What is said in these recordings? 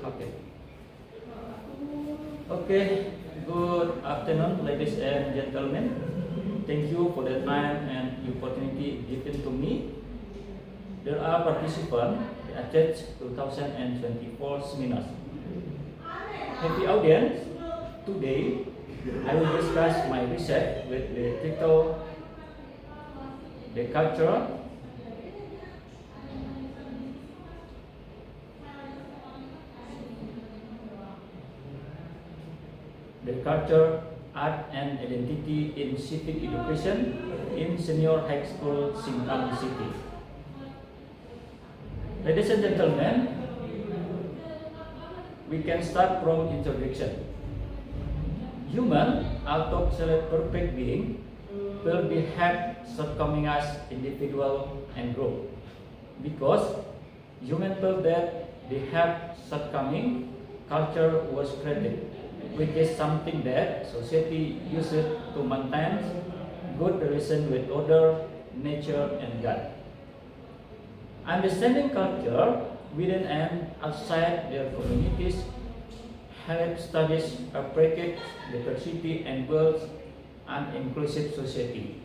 Okay. Okay. Good afternoon, ladies and gentlemen. Thank you for the time and the opportunity given to me. There are participants attached 2024 seminars. Happy audience. Today, I will discuss my research with the title "The Culture Art and Identity in Civic Education in Senior High School, Sintang City." Ladies and gentlemen, we can start from introduction. Human, although perfect being, will be have shortcomings as individual and group. Because human feel that they have shortcoming, culture was created, which is something that society uses to maintain good relation with other, nature, and God. Understanding culture within and outside their communities help studies appreciate diversity and build an inclusive society.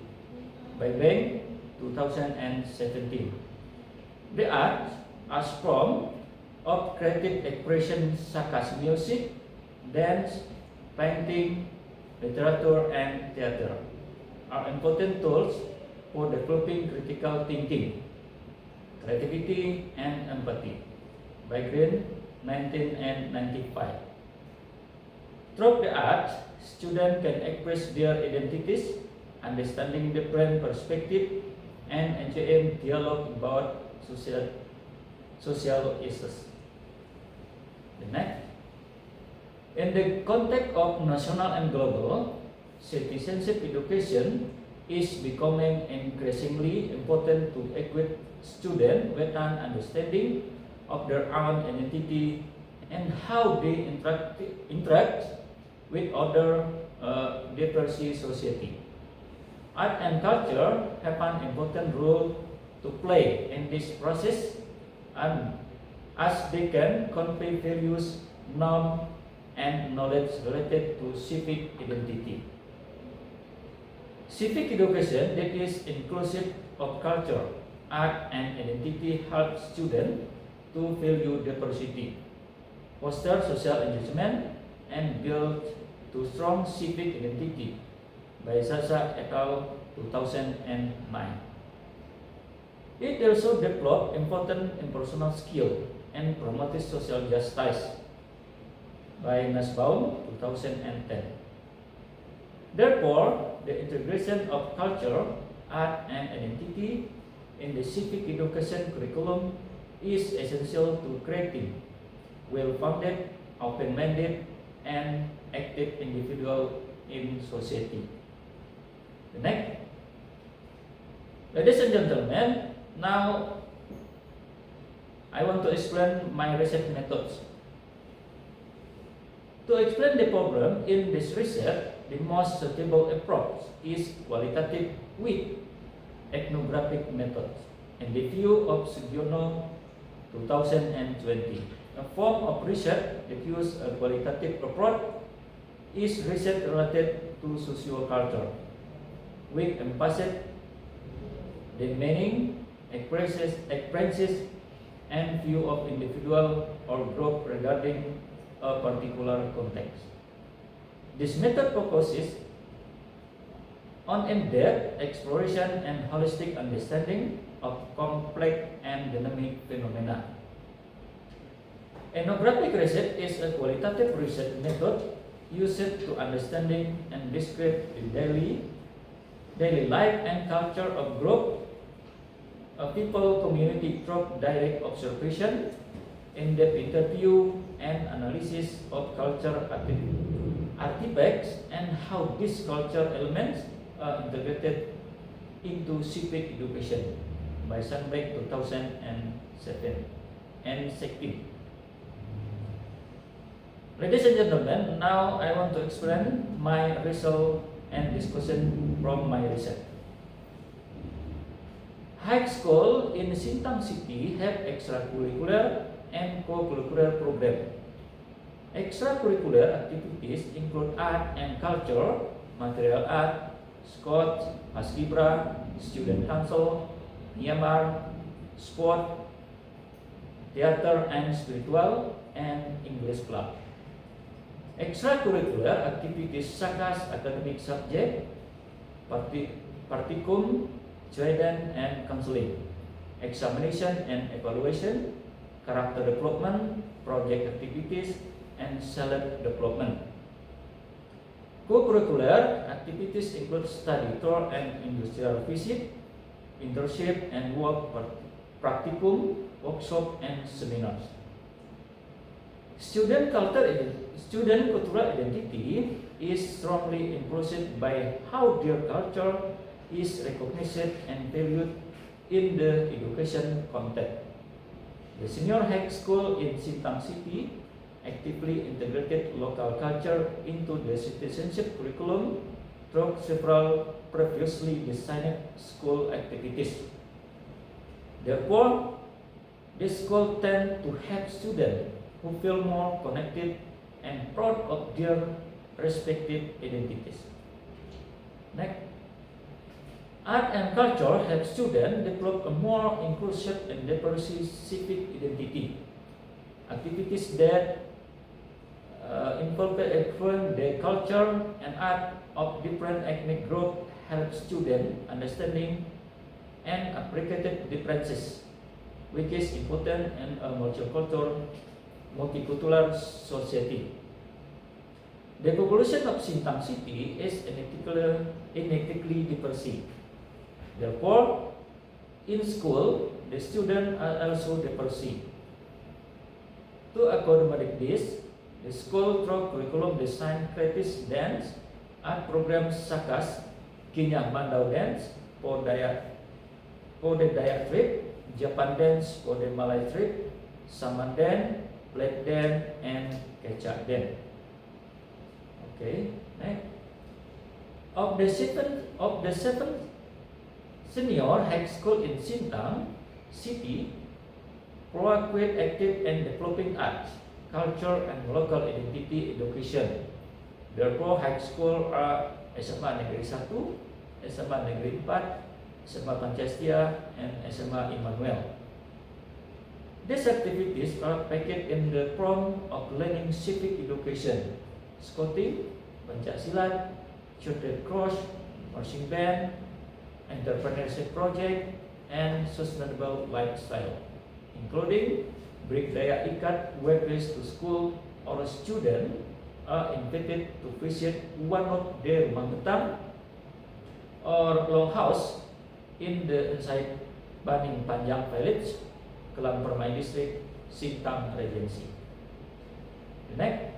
By Bank 2017. The arts are form of creative expression such as music, dance, painting, literature, and theater are important tools for developing critical thinking, creativity, and empathy. By Green, 1995. Through the arts, students can express their identities, understanding different perspectives, and enjoying dialogue about social issues. The next. In the context of national and global, citizenship education is becoming increasingly important to equip students with an understanding of their own identity and how they interact with other diverse society. Art and culture have an important role to play in this process, and as they can convey values, norms, and knowledge related to civic identity. Civic education that is inclusive of culture, art, and identity helps students to value diversity, foster social engagement, and build to strong civic identity. By Sasa et al. 2009. It also developed important interpersonal skill and promoted social justice. By Nussbaum 2010. Therefore, the integration of culture, art, and identity in the civic education curriculum is essential to creating well-founded, open-minded, and active individual in society. The next. Ladies and gentlemen, now I want to explain my research methods. To explain the problem in this research, the most suitable approach is qualitative with ethnographic methods in the view of Sugiono 2020. A form of research that uses a qualitative approach is research related to socioculture, with emphasis the meaning, experiences, and view of individual or group regarding a particular context. This method focuses on in-depth exploration and holistic understanding of complex and dynamic phenomena. Ethnographic research is a qualitative research method used to understanding and describe the daily life and culture of group, a people community through direct observation, in-depth interview, and analysis of culture artifacts and how these culture elements are integrated into civic education. By Sandbeck 2007 and 16. Ladies and gentlemen, now I want to explain my result and discussion from my research. High school in Sintang City have extracurricular and co-curricular program Extracurricular activities include art and culture, material art, Scouts, Paskibra, Student Council, Myanmar, sport, theater and spiritual, and English club. Extracurricular activities such as academic subject, practicum, guidance and counseling, examination and evaluation, character development, project activities, and self development. Co-curricular activities include study tour and industrial visit, internship and work practicum, workshop and seminars. Student cultural identity is strongly influenced by how their culture is recognized and valued in the education context. The senior high school in Sintang City actively integrated local culture into the citizenship curriculum through several previously designed school activities. Therefore, this school tend to have students who feel more connected and proud of their respective identities. Next, art and culture help students develop a more inclusive and diverse civic identity. Activities that incorporate the culture and art of different ethnic groups help students understanding and appreciate differences, which is important in a multicultural society. The population of Sintang City is ethnically diverse. Therefore, in school, the students are also diverse. To accommodate this, the school through curriculum design creative dance art programs such as Kinyah Mandau dance for the Dayak trip, Japan dance for the Malay trip, Saman dance, Black dance, and Kecak dance. Okay, next. Of the seven senior high school in Sintang City, proactive, active, and developing arts, culture, and local identity education. Therefore, high school are SMA Negeri 1, SMA Negeri 4, SMA Pancasila, and SMA Immanuel. These activities are packaged in the form of learning civic education, Scouting, Pancasilat, Children's Cross, marching band, entrepreneurship project, and sustainable lifestyle, including Break Dayak Ikat workers to school or students are invited to visit one of their rumah betang or longhouse in the inside Baning Panjang Village, Kelang Permai District, Sintang Regency. The next,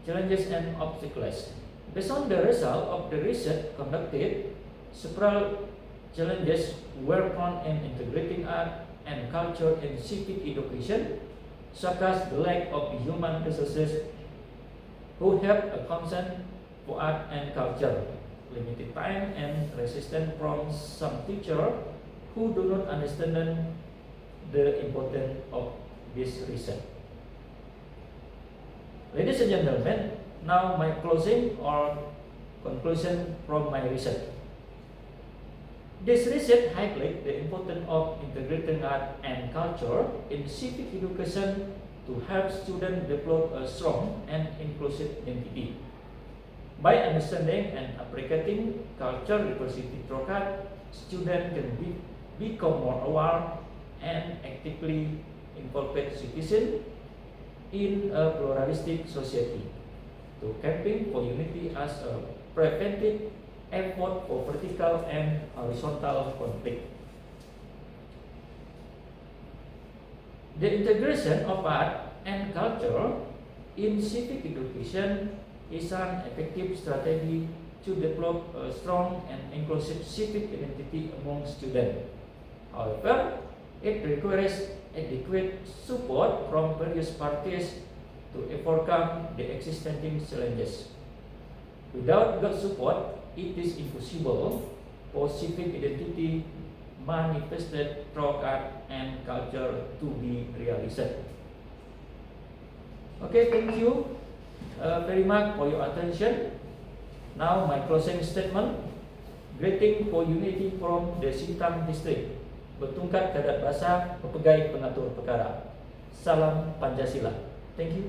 challenges and obstacles. Based on the result of the research conducted, several challenges were found in integrating art and culture in civic education, such as the lack of human resources who have a concern for art and culture, limited time, and resistance from some teachers who do not understand the importance of this research. Ladies and gentlemen, now my closing or conclusion from my research. This research highlights the importance of integrating art and culture in civic education to help students develop a strong and inclusive identity. By understanding and appreciating culture diversity through art, students can become more aware and actively incorporate citizens in a pluralistic society, to camping for unity as a preventive effort for vertical and horizontal conflict. The integration of art and culture in civic education is an effective strategy to develop a strong and inclusive civic identity among students. However, it requires adequate support from various parties to overcome the existing challenges. Without that support, it is impossible for civic identity manifested through art and culture to be realized. Okay, thank you very much for your attention. Now my closing statement. Greeting for unity from the Sintang District. Bertungkat Kadat Basah Pepegai Pengatur Perkara. Salam Pancasila. Thank you.